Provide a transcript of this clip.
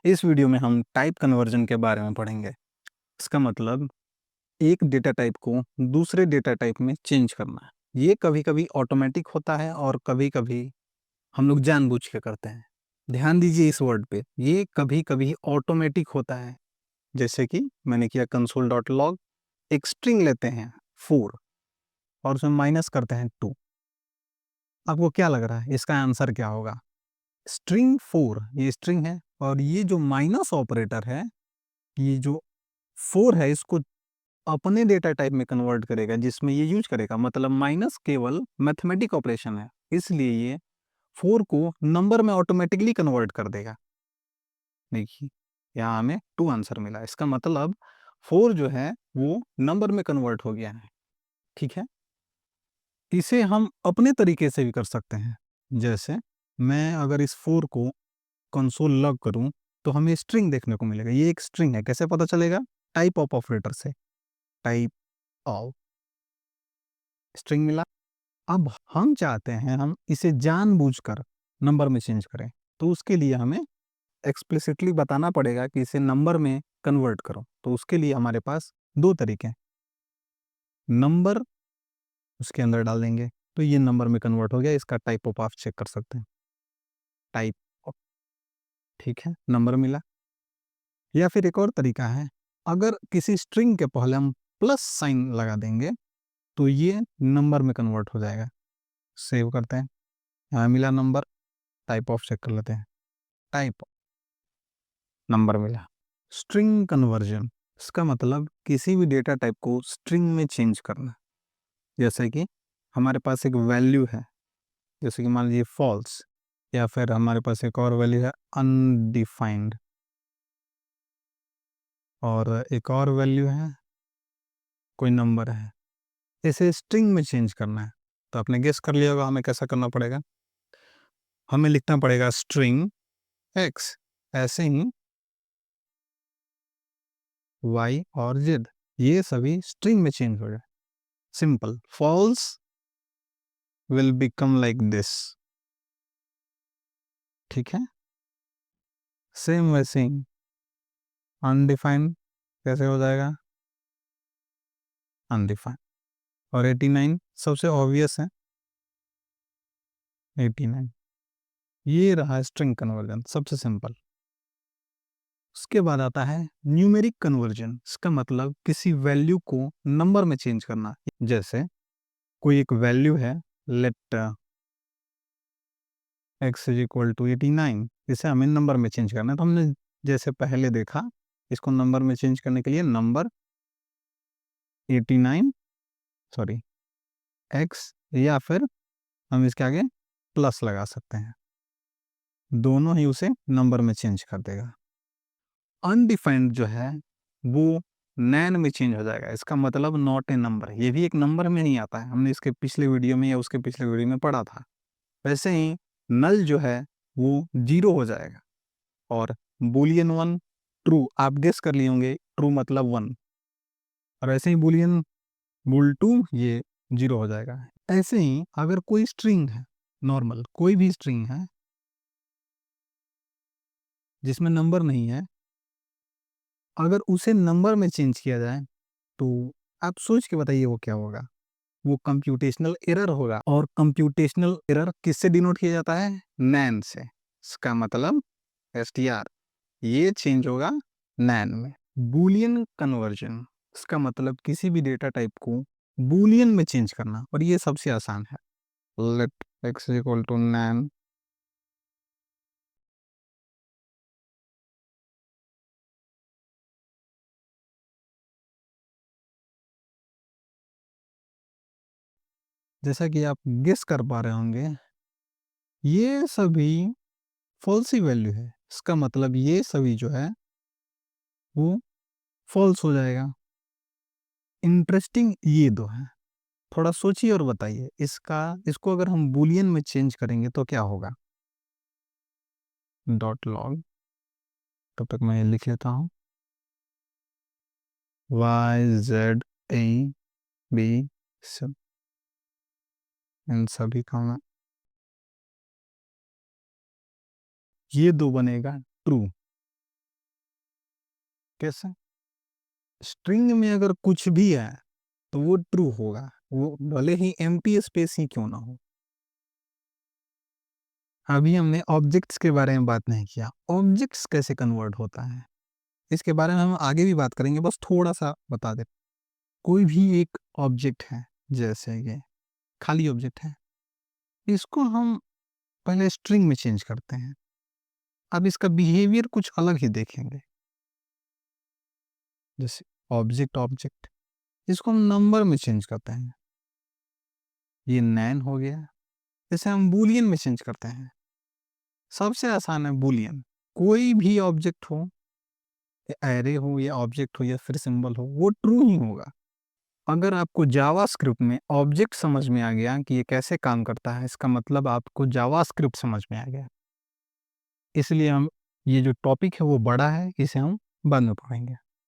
इस वीडियो में हम टाइप कन्वर्जन के बारे में पढ़ेंगे। इसका मतलब एक डेटा टाइप को दूसरे डेटा टाइप में चेंज करना। ये कभी कभी ऑटोमेटिक होता है और कभी कभी हम लोग जानबूझ के करते हैं। ध्यान दीजिए इस वर्ड पे, ये कभी कभी ऑटोमेटिक होता है। जैसे कि मैंने किया कंसोल डॉट लॉग, एक स्ट्रिंग लेते हैं 4 और उसमें माइनस करते हैं 2। आपको क्या लग रहा है इसका आंसर क्या होगा? स्ट्रिंग 4 ये स्ट्रिंग है और ये जो माइनस ऑपरेटर है, ये जो 4 है, इसको अपने डेटा टाइप में कन्वर्ट करेगा जिसमें ये यूज करेगा। मतलब माइनस केवल मैथमेटिक ऑपरेशन है, इसलिए ये 4 को नंबर में ऑटोमेटिकली कन्वर्ट कर देगा। देखिए यहाँ हमें 2 आंसर मिला। इसका मतलब 4 जो है वो नंबर में कन्वर्ट हो गया है। ठीक है, इसे हम अपने तरीके से भी कर सकते हैं। जैसे मैं अगर इस 4 को कंसोल लॉग करूं तो हमें स्ट्रिंग देखने को मिलेगा। ये एक स्ट्रिंग है, कैसे पता चलेगा? टाइप ऑफ ऑपरेटर से। टाइप ऑफ स्ट्रिंग मिला। अब हम चाहते हैं हम इसे जानबूझकर नंबर में चेंज करें, तो उसके लिए हमें एक्सप्लिसिटली बताना पड़ेगा कि इसे नंबर में कन्वर्ट करो। तो उसके लिए हमारे पास 2 तरीके हैं। नंबर उसके अंदर डाल देंगे तो ये नंबर में कन्वर्ट हो गया। इसका टाइप ऑफ आप चेक कर सकते हैं। टाइप ऑफ, ठीक है, नंबर मिला। या फिर एक और तरीका है, अगर किसी स्ट्रिंग के पहले हम प्लस साइन लगा देंगे तो ये नंबर में कन्वर्ट हो जाएगा। सेव करते हैं, यहाँ मिला नंबर। टाइप ऑफ चेक कर लेते हैं। टाइप नंबर मिला। स्ट्रिंग कन्वर्जन, इसका मतलब किसी भी डेटा टाइप को स्ट्रिंग में चेंज करना। जैसे कि हमारे पास एक वैल्यू है, जैसे कि मान लीजिए फॉल्स, या फिर हमारे पास एक और वैल्यू है अनडिफाइंड, और एक और वैल्यू है कोई नंबर है। इसे स्ट्रिंग में चेंज करना है तो आपने गेस कर लिया होगा हमें कैसा करना पड़ेगा। हमें लिखना पड़ेगा स्ट्रिंग एक्स, ऐसे ही वाई और जेड, ये सभी स्ट्रिंग में चेंज हो जाए। Simple, false will become like this. ठीक है, सेम वैसे ही अनडिफाइंड कैसे हो जाएगा? अनडिफाइंड। और 89 सबसे ऑब्वियस है, 89। ये रहा स्ट्रिंग कन्वर्जन, सबसे सिंपल। उसके बाद आता है न्यूमेरिक कन्वर्जन। इसका मतलब किसी वैल्यू को नंबर में चेंज करना। जैसे कोई एक वैल्यू है, let x is equal to 89, इसे हमें नंबर में चेंज करना है। तो हमने जैसे पहले देखा, इसको नंबर में चेंज करने के लिए नंबर 89 सॉरी x, या फिर हम इसके आगे प्लस लगा सकते हैं, दोनों ही उसे नंबर में चेंज कर देगा। अनडिफाइंड जो है वो नैन में चेंज हो जाएगा। इसका मतलब नॉट ए नंबर, ये भी एक नंबर में नहीं आता है। हमने इसके पिछले वीडियो में या उसके पिछले वीडियो में पढ़ा था। वैसे ही नल जो है वो 0 हो जाएगा, और बुलियन 1 ट्रू, आप गेस कर लिए होंगे ट्रू मतलब 1, और ऐसे ही बुलियन बुल 2 ये 0 हो जाएगा। ऐसे ही अगर कोई स्ट्रिंग है, नॉर्मल कोई भी स्ट्रिंग है जिसमें नंबर नहीं है, अगर उसे नंबर में चेंज किया जाए तो आप सोच के बताइए वो क्या होगा? वो कंप्यूटेशनल एरर होगा। और कंप्यूटेशनल एरर किससे डिनोट किया जाता है? नैन से। इसका मतलब str, ये चेंज होगा नैन में। बूलियन कन्वर्जन, इसका मतलब किसी भी डेटा टाइप को बूलियन में चेंज करना, और ये सबसे आसान है। लेट x इक्वल टू नैन, जैसा कि आप गेस कर पा रहे होंगे ये सभी फॉल्स ही वैल्यू है। इसका मतलब ये सभी जो है वो फॉल्स हो जाएगा। इंटरेस्टिंग ये दो है, थोड़ा सोचिए और बताइए इसको अगर हम बूलियन में चेंज करेंगे तो क्या होगा? डॉट लॉग, तब तक मैं लिख लेता हूँ, y z a b, सब इन सभी का मैं, ये 2 बनेगा ट्रू। कैसे? स्ट्रिंग में अगर कुछ भी है तो वो ट्रू होगा, वो भले ही एम्प्टी स्पेस ही क्यों ना हो। अभी हमने ऑब्जेक्ट्स के बारे में बात नहीं किया। ऑब्जेक्ट्स कैसे कन्वर्ट होता है, इसके बारे में हम आगे भी बात करेंगे, बस थोड़ा-सा बता दें। कोई भी एक ऑब्जेक्ट है, जैसे ये खाली ऑब्जेक्ट है, इसको हम पहले स्ट्रिंग में चेंज करते हैं। अब इसका बिहेवियर कुछ अलग ही देखेंगे। जैसे ऑब्जेक्ट, इसको हम नंबर में चेंज करते हैं। ये नैन हो गया। जैसे हम बूलियन में चेंज करते हैं। सबसे आसान है बूलियन। कोई भी ऑब्जेक्ट हो, एरे हो या ऑब्जेक्ट हो या फिर सिंबल हो, वो ट्रू ही होगा। अगर आपको जावास्क्रिप्ट में ऑब्जेक्ट समझ में आ गया कि ये कैसे काम करता है, इसका मतलब आपको जावास्क्रिप्ट समझ में आ गया। इसलिए हम ये जो टॉपिक है वो बड़ा है, इसे हम बाद में पढ़ेंगे।